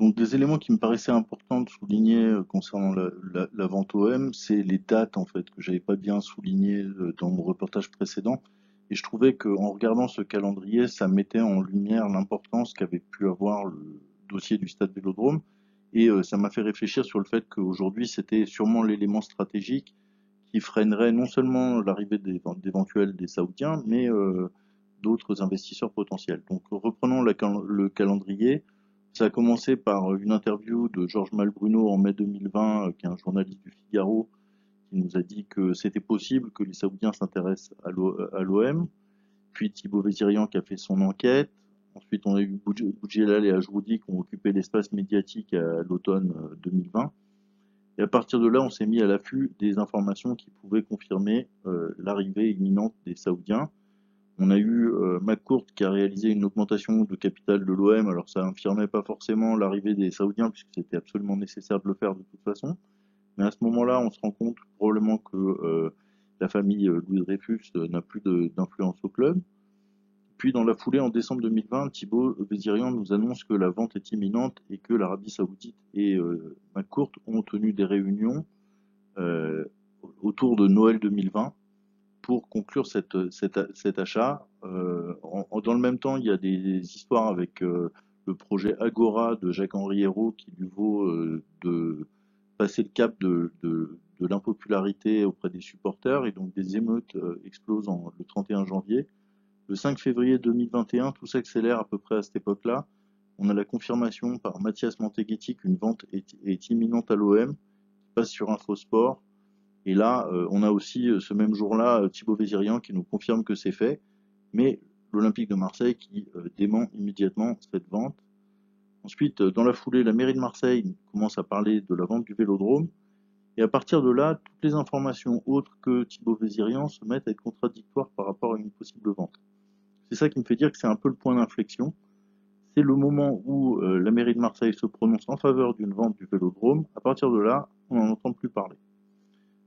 Donc des éléments qui me paraissaient importants de souligner concernant la vente OM, c'est les dates en fait que j'avais pas bien soulignées dans mon reportage précédent. Et je trouvais qu'en regardant ce calendrier, ça mettait en lumière l'importance qu'avait pu avoir le dossier du stade Vélodrome. Et ça m'a fait réfléchir sur le fait qu'aujourd'hui, c'était sûrement l'élément stratégique qui freinerait non seulement l'arrivée d'éventuels des Saoudiens, mais d'autres investisseurs potentiels. Donc reprenons le calendrier. Ça a commencé par une interview de Georges Malbruno en mai 2020, qui est un journaliste du Figaro, qui nous a dit que c'était possible que les Saoudiens s'intéressent à l'OM. Puis Thibaut Vézirian qui a fait son enquête. Ensuite, on a eu Boudjelal et Ajroudi qui ont occupé l'espace médiatique à l'automne 2020. Et à partir de là, on s'est mis à l'affût des informations qui pouvaient confirmer l'arrivée imminente des Saoudiens. On a eu McCourt qui a réalisé une augmentation de capital de l'OM, alors ça n'infirmait pas forcément l'arrivée des Saoudiens puisque c'était absolument nécessaire de le faire de toute façon. Mais à ce moment-là, on se rend compte probablement que la famille Louis Dreyfus n'a plus d'influence au club. Puis dans la foulée, en décembre 2020, Thibaut Vézirian nous annonce que la vente est imminente et que l'Arabie Saoudite et McCourt ont tenu des réunions euh, autour de Noël 2020 pour conclure cet achat. Dans le même temps, il y a des histoires avec le projet Agora de Jacques-Henri Hérault qui lui vaut de passer le cap de l'impopularité auprès des supporters et donc des émeutes explosent le 31 janvier. Le 5 février 2021, tout s'accélère à peu près à cette époque-là. On a la confirmation par Mathias Manteghetti qu'une vente est imminente à l'OM, qui passe sur Infosport. Et là, on a aussi ce même jour-là Thibaut Vézirian qui nous confirme que c'est fait, mais l'Olympique de Marseille qui dément immédiatement cette vente. Ensuite, dans la foulée, la mairie de Marseille commence à parler de la vente du Vélodrome. Et à partir de là, toutes les informations autres que Thibaut Vézirian se mettent à être contradictoires par rapport à une possible vente. C'est ça qui me fait dire que c'est un peu le point d'inflexion. C'est le moment où la mairie de Marseille se prononce en faveur d'une vente du Vélodrome. À partir de là, on n'en entend plus parler.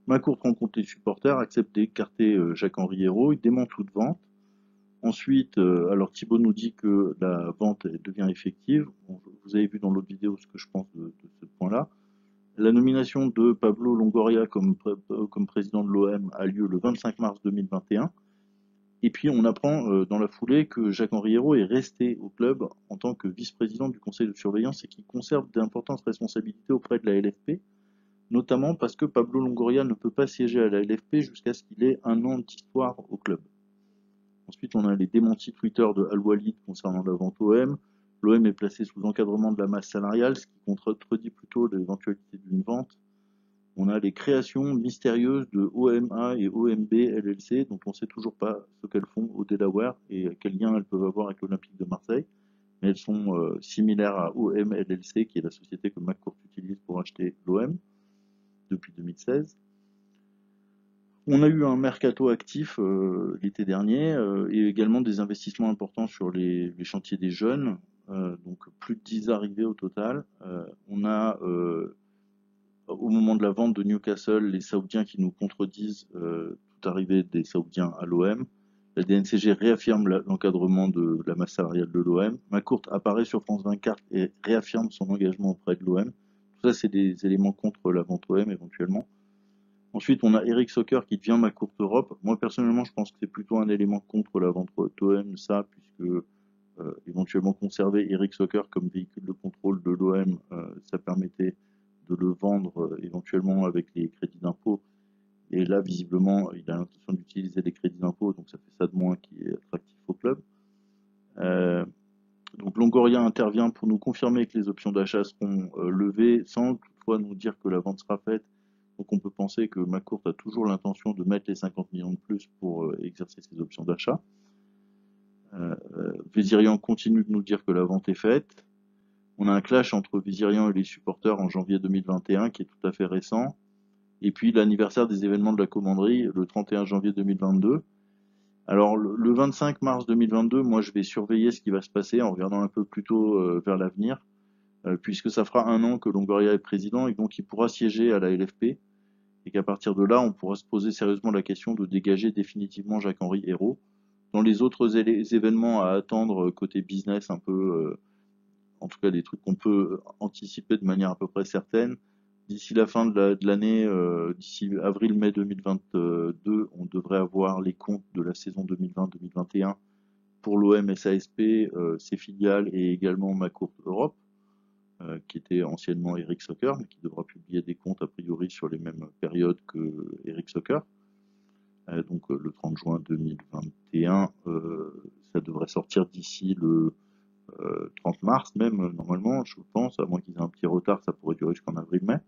McCourt rencontre les supporters, accepte d'écarter Jacques-Henri Hérault, il dément toute vente. Ensuite, alors Thibaut nous dit que la vente devient effective. Bon, vous avez vu dans l'autre vidéo ce que je pense de ce point-là. La nomination de Pablo Longoria comme président de l'OM a lieu le 25 mars 2021. Et puis on apprend dans la foulée que Jacques-Henri Hérault est resté au club en tant que vice-président du conseil de surveillance et qu'il conserve d'importantes responsabilités auprès de la LFP, notamment parce que Pablo Longoria ne peut pas siéger à la LFP jusqu'à ce qu'il ait un an d'histoire au club. Ensuite, on a les démentis Twitter de Al-Walid concernant la vente OM. L'OM est placé sous encadrement de la masse salariale, ce qui contredit plutôt l'éventualité d'une vente. On a les créations mystérieuses de OMA et OMB LLC, dont on ne sait toujours pas ce qu'elles font au Delaware et quel lien elles peuvent avoir avec l'Olympique de Marseille. Mais elles sont similaires à OM LLC, qui est la société que McCourt utilise pour acheter l'OM depuis 2016. On a eu un mercato actif l'été dernier et également des investissements importants sur les chantiers des jeunes, donc plus de 10 arrivées au total. On a au moment de la vente de Newcastle les Saoudiens qui nous contredisent toute arrivée des Saoudiens à l'OM. La DNCG réaffirme l'encadrement de la masse salariale de l'OM. McCourt apparaît sur France 24 et réaffirme son engagement auprès de l'OM. Tout ça, c'est des éléments contre la vente OM éventuellement. Ensuite, on a Eric Soccer qui devient McCourt Europe. Moi, personnellement, je pense que c'est plutôt un élément contre la vente d'OM, ça, puisque éventuellement conserver Eric Soccer comme véhicule de contrôle de l'OM, ça permettait de le vendre éventuellement avec les crédits d'impôt. Et là, visiblement, il a l'intention d'utiliser les crédits d'impôt, donc ça fait ça de moins qui est attractif au club. Donc Longoria intervient pour nous confirmer que les options d'achat seront levées, sans toutefois nous dire que la vente sera faite. Donc on peut penser que McCourt a toujours l'intention de mettre les 50 millions de plus pour exercer ses options d'achat. Vézirian continue de nous dire que la vente est faite. On a un clash entre Vézirian et les supporters en janvier 2021 qui est tout à fait récent. Et puis l'anniversaire des événements de la commanderie, le 31 janvier 2022. Alors le 25 mars 2022, moi je vais surveiller ce qui va se passer en regardant un peu plus tôt vers l'avenir, puisque ça fera un an que Longoria est président et donc il pourra siéger à la LFP. Et qu'à partir de là, on pourra se poser sérieusement la question de dégager définitivement Jacques-Henri Hérault. Dans les autres événements à attendre côté business un peu en tout cas des trucs qu'on peut anticiper de manière à peu près certaine. D'ici la fin de l'année, d'ici avril-mai 2022, on devrait avoir les comptes de la saison 2020-2021 pour l'OM SASP, ses filiales et également MaCourse Europe, qui était anciennement Eric Soccer, mais qui devra publier des comptes a priori sur les mêmes périodes que Eric Soccer. Donc le 30 juin 2021, ça devrait sortir d'ici le 30 mars même, normalement, je pense, à moins qu'ils aient un petit retard, ça pourrait durer jusqu'en avril-mai.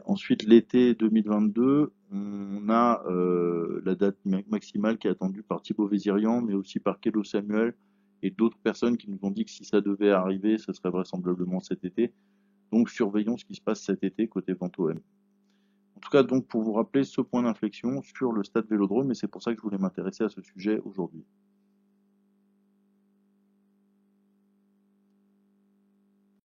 Ensuite, l'été 2022, on a la date maximale qui est attendue par Thibaut Vézirian, mais aussi par Kelo Samuel et d'autres personnes qui nous ont dit que si ça devait arriver, ce serait vraisemblablement cet été. Donc surveillons ce qui se passe cet été côté Vente OM. En tout cas, donc pour vous rappeler ce point d'inflexion sur le stade Vélodrome, et c'est pour ça que je voulais m'intéresser à ce sujet aujourd'hui.